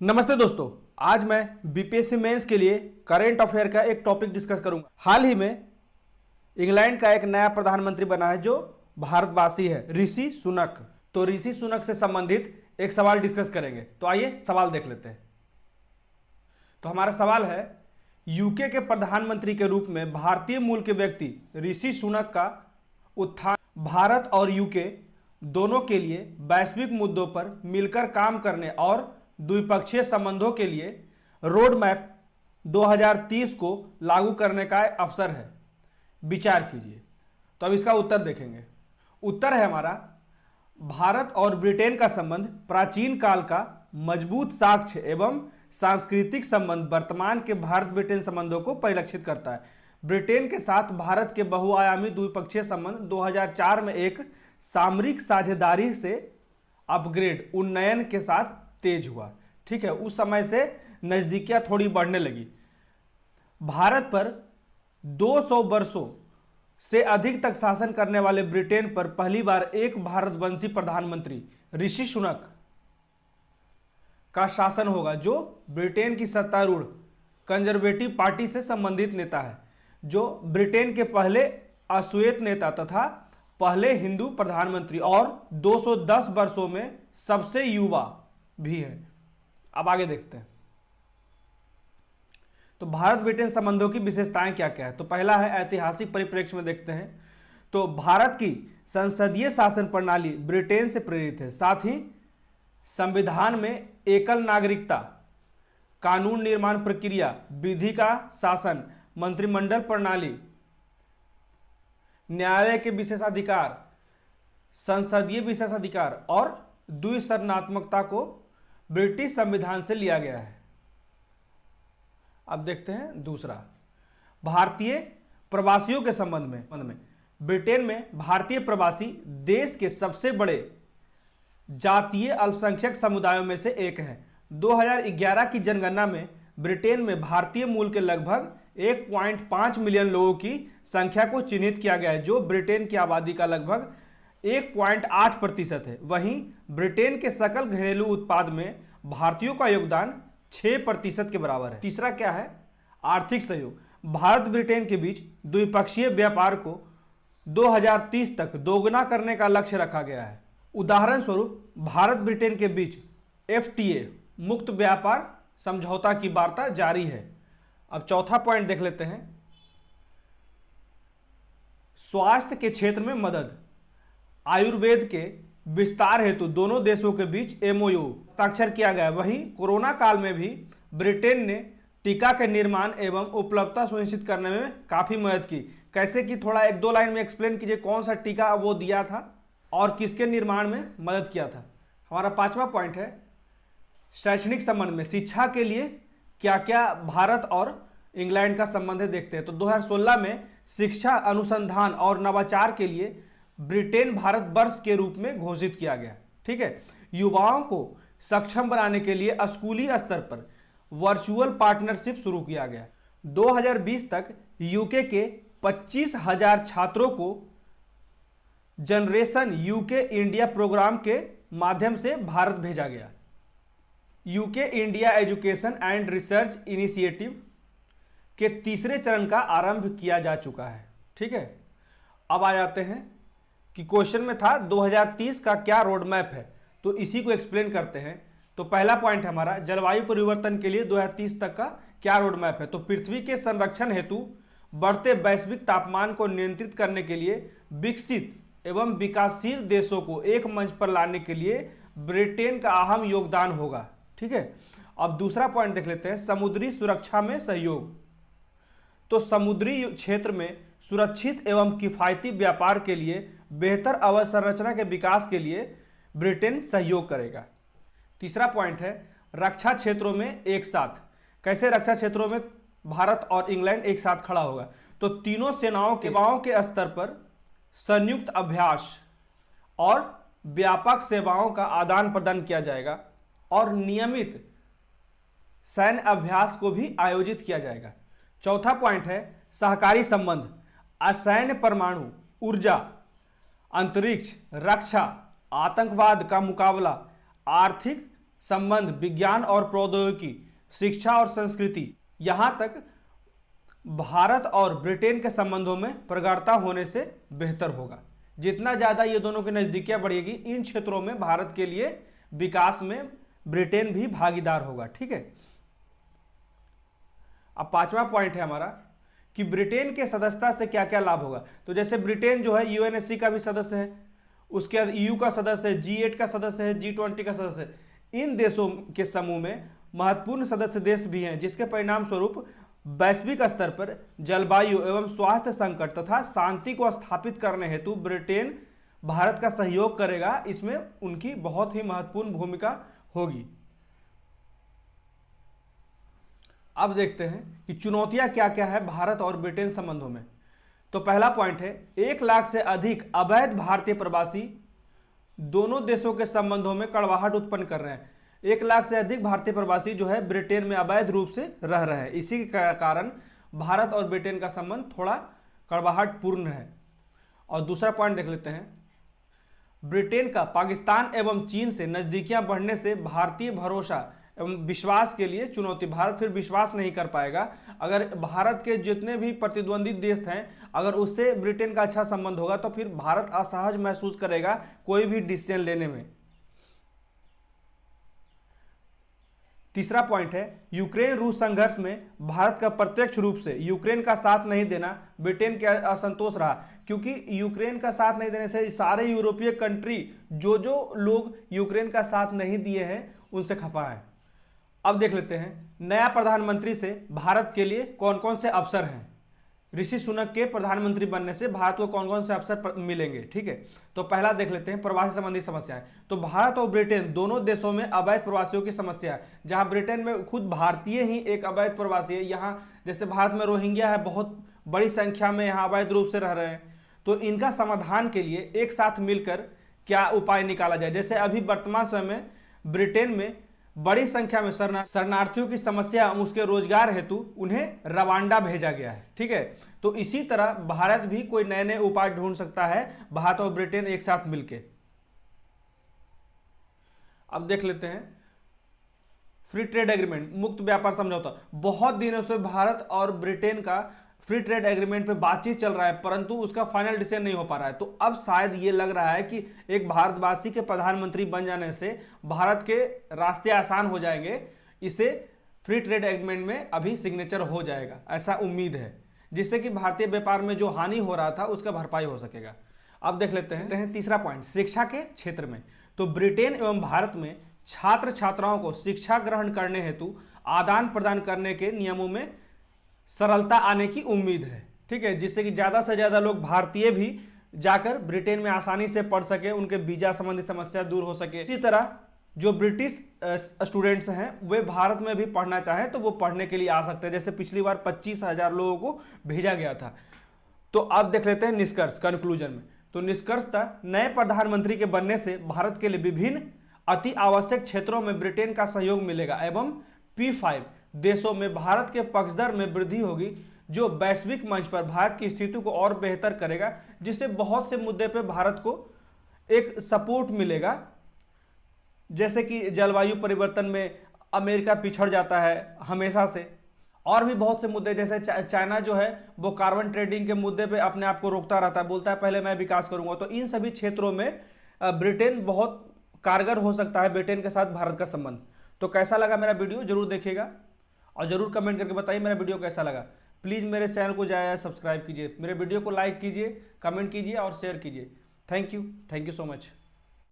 नमस्ते दोस्तों, आज मैं बीपीएससी मेंस के लिए करंट अफेयर का एक टॉपिक डिस्कस करूंगा। हाल ही में इंग्लैंड का एक नया प्रधानमंत्री बना है जो भारतवासी है, ऋषि सुनक। तो ऋषि सुनक से संबंधित एक सवाल डिस्कस करेंगे। तो आइए सवाल देख लेते हैं। तो हमारा सवाल है, यूके के प्रधानमंत्री के रूप में भारतीय मूल के व्यक्ति ऋषि सुनक का उत्थान भारत और यूके दोनों के लिए वैश्विक मुद्दों पर मिलकर काम करने और द्विपक्षीय संबंधों के लिए रोड मैप 2030 को लागू करने का अवसर है। विचार कीजिए। तो अब इसका उत्तर देखेंगे। उत्तर है हमारा, भारत और ब्रिटेन का संबंध प्राचीन काल का मजबूत साक्ष्य एवं सांस्कृतिक संबंध वर्तमान के भारत ब्रिटेन संबंधों को परिलक्षित करता है। ब्रिटेन के साथ भारत के बहुआयामी द्विपक्षीय संबंध 2004 में एक सामरिक साझेदारी से अपग्रेड उन्नयन के साथ तेज हुआ। ठीक है, उस समय से नजदीकियां थोड़ी बढ़ने लगी। भारत पर 200 वर्षों से अधिक तक शासन करने वाले ब्रिटेन पर पहली बार एक भारतवंशी प्रधानमंत्री ऋषि सुनक का शासन होगा, जो ब्रिटेन की सत्तारूढ़ कंजर्वेटिव पार्टी से संबंधित नेता है, जो ब्रिटेन के पहले अश्वेत नेता तथा पहले हिंदू प्रधानमंत्री और 210 वर्षों में सबसे युवा भी है। अब आगे देखते हैं। तो भारत ब्रिटेन संबंधों की विशेषताएं क्या क्या है। तो पहला है, ऐतिहासिक परिप्रेक्ष्य में देखते हैं तो भारत की संसदीय शासन प्रणाली ब्रिटेन से प्रेरित है। साथ ही संविधान में एकल नागरिकता, कानून निर्माण प्रक्रिया, विधि का शासन, मंत्रिमंडल प्रणाली, न्यायालय के विशेषाधिकार, संसदीय विशेषाधिकार और द्विसरणात्मकता को ब्रिटिश संविधान से लिया गया है। अब देखते हैं दूसरा, भारतीय प्रवासियों के संबंध में ब्रिटेन में भारतीय प्रवासी देश के सबसे बड़े जातीय अल्पसंख्यक समुदायों में से एक है। 2011 की जनगणना में ब्रिटेन में भारतीय मूल के लगभग 1.5 मिलियन लोगों की संख्या को चिन्हित किया गया है, जो ब्रिटेन की आबादी का लगभग 1.8% है। वहीं ब्रिटेन के सकल घरेलू उत्पाद में भारतीयों का योगदान 6% के बराबर है। तीसरा क्या है, आर्थिक सहयोग। भारत ब्रिटेन के बीच द्विपक्षीय व्यापार को 2030 तक दोगुना करने का लक्ष्य रखा गया है। उदाहरण स्वरूप भारत ब्रिटेन के बीच FTA मुक्त व्यापार समझौता की वार्ता जारी है। अब चौथा पॉइंट देख लेते हैं, स्वास्थ्य के क्षेत्र में मदद। आयुर्वेद के विस्तार हेतु दोनों देशों के बीच MOU हस्ताक्षर किया गया। वहीं कोरोना काल में भी ब्रिटेन ने टीका के निर्माण एवं उपलब्धता सुनिश्चित करने में काफी मदद की। कैसे कि थोड़ा एक दो लाइन में एक्सप्लेन कीजिए, कौन सा टीका वो दिया था और किसके निर्माण में मदद किया था। हमारा पांचवा पॉइंट है, शैक्षणिक संबंध में शिक्षा के लिए क्या क्या भारत और इंग्लैंड का संबंध है देखते हैं। तो 2016 में शिक्षा अनुसंधान और नवाचार के लिए ब्रिटेन भारत वर्ष के रूप में घोषित किया गया। ठीक है, युवाओं को सक्षम बनाने के लिए स्कूली स्तर पर वर्चुअल पार्टनरशिप शुरू किया गया। 2020 तक यूके के 25,000 छात्रों को जनरेशन यूके इंडिया प्रोग्राम के माध्यम से भारत भेजा गया। UK India education and research initiative के तीसरे चरण का आरंभ किया जा चुका है। ठीक है, अब आ जाते हैं कि क्वेश्चन में था 2030 का क्या रोड मैप है, तो इसी को एक्सप्लेन करते हैं। तो पहला पॉइंट है हमारा, जलवायु परिवर्तन के लिए 2030 तक का क्या रोड मैप है। तो पृथ्वी के संरक्षण हेतु बढ़ते वैश्विक तापमान को नियंत्रित करने के लिए विकसित एवं विकासशील देशों को एक मंच पर लाने के लिए ब्रिटेन का अहम योगदान होगा। ठीक है, अब दूसरा पॉइंट देख लेते हैं, समुद्री सुरक्षा में सहयोग। तो समुद्री क्षेत्र में सुरक्षित एवं किफायती व्यापार के लिए बेहतर अवसंरचना के विकास के लिए ब्रिटेन सहयोग करेगा। तीसरा पॉइंट है, रक्षा क्षेत्रों में एक साथ। कैसे रक्षा क्षेत्रों में भारत और इंग्लैंड एक साथ खड़ा होगा। तो तीनों सेनाओं के स्तर पर संयुक्त अभ्यास और व्यापक सेवाओं का आदान प्रदान किया जाएगा और नियमित सैन्य अभ्यास को भी आयोजित किया जाएगा। चौथा पॉइंट है, सहकारी संबंध। असैन्य परमाणु ऊर्जा, अंतरिक्ष, रक्षा, आतंकवाद का मुकाबला, आर्थिक संबंध, विज्ञान और प्रौद्योगिकी, शिक्षा और संस्कृति, यहां तक भारत और ब्रिटेन के संबंधों में प्रगाढ़ता होने से बेहतर होगा। जितना ज़्यादा ये दोनों की नज़दीकियाँ बढ़ेगी, इन क्षेत्रों में भारत के लिए विकास में ब्रिटेन भी भागीदार होगा। ठीक है। अब पांचवा पॉइंट है हमारा कि ब्रिटेन के सदस्यता से क्या क्या लाभ होगा। तो जैसे ब्रिटेन जो है यूएनएससी का भी सदस्य है, उसके बाद ईयू का सदस्य है, G8 का सदस्य है, G20 का सदस्य है। इन देशों के समूह में महत्वपूर्ण सदस्य देश भी हैं, जिसके परिणाम स्वरूप वैश्विक स्तर पर जलवायु एवं स्वास्थ्य संकट तथा शांति को स्थापित करने हेतु ब्रिटेन भारत का सहयोग करेगा। इसमें उनकी बहुत ही महत्वपूर्ण भूमिका होगी। अब देखते हैं कि चुनौतियां क्या क्या है भारत और ब्रिटेन संबंधों में। तो पहला पॉइंट है, 1 लाख से अधिक अवैध भारतीय प्रवासी दोनों देशों के संबंधों में कड़वाहट उत्पन्न कर रहे हैं। 1 लाख से अधिक भारतीय प्रवासी जो है ब्रिटेन में अवैध रूप से रह रहे हैं। इसी के कारण भारत और ब्रिटेन का संबंध थोड़ा कड़वाहट पूर्ण है। और दूसरा पॉइंट देख लेते हैं, ब्रिटेन का पाकिस्तान एवं चीन से नजदीकियां बढ़ने से भारतीय भरोसा एवं विश्वास के लिए चुनौती। भारत फिर विश्वास नहीं कर पाएगा। अगर भारत के जितने भी प्रतिद्वंदी देश हैं, अगर उससे ब्रिटेन का अच्छा संबंध होगा तो फिर भारत असहज महसूस करेगा कोई भी डिसीजन लेने में। तीसरा पॉइंट है, यूक्रेन रूस संघर्ष में भारत का प्रत्यक्ष रूप से यूक्रेन का साथ नहीं देना ब्रिटेन के असंतोष रहा, क्योंकि यूक्रेन का साथ नहीं देने से सारे यूरोपीय कंट्री जो लोग यूक्रेन का साथ नहीं दिए हैं उनसे खफा है। अब देख लेते हैं नया प्रधानमंत्री से भारत के लिए कौन कौन से अवसर हैं। ऋषि सुनक के प्रधानमंत्री बनने से भारत को कौन कौन से अवसर मिलेंगे। ठीक है, तो पहला देख लेते हैं प्रवासी संबंधी समस्याएं। तो भारत और ब्रिटेन दोनों देशों में अवैध प्रवासियों की समस्या है। जहां ब्रिटेन में खुद भारतीय ही एक अवैध प्रवासी है, यहाँ जैसे भारत में रोहिंग्या है, बहुत बड़ी संख्या में यहाँ अवैध रूप से रह रहे हैं। तो इनका समाधान के लिए एक साथ मिलकर क्या उपाय निकाला जाए। जैसे अभी वर्तमान समय में ब्रिटेन में बड़ी संख्या में शरणार्थियों की समस्या, उसके रोजगार हेतु उन्हें रवांडा भेजा गया है। ठीक है, तो इसी तरह भारत भी कोई नए नए उपाय ढूंढ सकता है, भारत और ब्रिटेन एक साथ मिलकर। अब देख लेते हैं फ्री ट्रेड एग्रीमेंट, मुक्त व्यापार समझौता। बहुत दिनों से भारत और ब्रिटेन का फ्री ट्रेड एग्रीमेंट पे बातचीत चल रहा है, परंतु उसका फाइनल डिसीजन नहीं हो पा रहा है। तो अब शायद ये लग रहा है कि एक भारतवासी के प्रधानमंत्री बन जाने से भारत के रास्ते आसान हो जाएंगे। इसे फ्री ट्रेड एग्रीमेंट में अभी सिग्नेचर हो जाएगा, ऐसा उम्मीद है, जिससे कि भारतीय व्यापार में जो हानि हो रहा था उसका भरपाई हो सकेगा। अब देख लेते हैं तीसरा पॉइंट, शिक्षा के क्षेत्र में। तो ब्रिटेन एवं भारत में छात्र छात्राओं को शिक्षा ग्रहण करने हेतु आदान प्रदान करने के नियमों में सरलता आने की उम्मीद है। ठीक है, जिससे कि ज़्यादा से ज़्यादा लोग भारतीय भी जाकर ब्रिटेन में आसानी से पढ़ सके, उनके वीजा संबंधी समस्या दूर हो सके। इसी तरह जो ब्रिटिश स्टूडेंट्स हैं वे भारत में भी पढ़ना चाहें तो वो पढ़ने के लिए आ सकते हैं। जैसे पिछली बार 25,000 लोगों को भेजा गया था। तो अब देख लेते हैं निष्कर्ष, कंक्लूजन में। तो निष्कर्षतः नए प्रधानमंत्री के बनने से भारत के लिए विभिन्न अति आवश्यक क्षेत्रों में ब्रिटेन का सहयोग मिलेगा एवं P5 देशों में भारत के पक्षधर में वृद्धि होगी, जो वैश्विक मंच पर भारत की स्थिति को और बेहतर करेगा, जिससे बहुत से मुद्दे पे भारत को एक सपोर्ट मिलेगा। जैसे कि जलवायु परिवर्तन में अमेरिका पिछड़ जाता है हमेशा से, और भी बहुत से मुद्दे, जैसे चाइना जो है वो कार्बन ट्रेडिंग के मुद्दे पे अपने आप को रोकता रहता है, बोलता है पहले मैं विकास करूंगा। तो इन सभी क्षेत्रों में ब्रिटेन बहुत कारगर हो सकता है, ब्रिटेन के साथ भारत का संबंध। तो कैसा लगा मेरा वीडियो जरूर देखिएगा और जरूर कमेंट करके बताइए मेरा वीडियो कैसा लगा। प्लीज़ मेरे चैनल को जाए सब्सक्राइब कीजिए, मेरे वीडियो को लाइक कीजिए, कमेंट कीजिए और शेयर कीजिए। Thank you so much.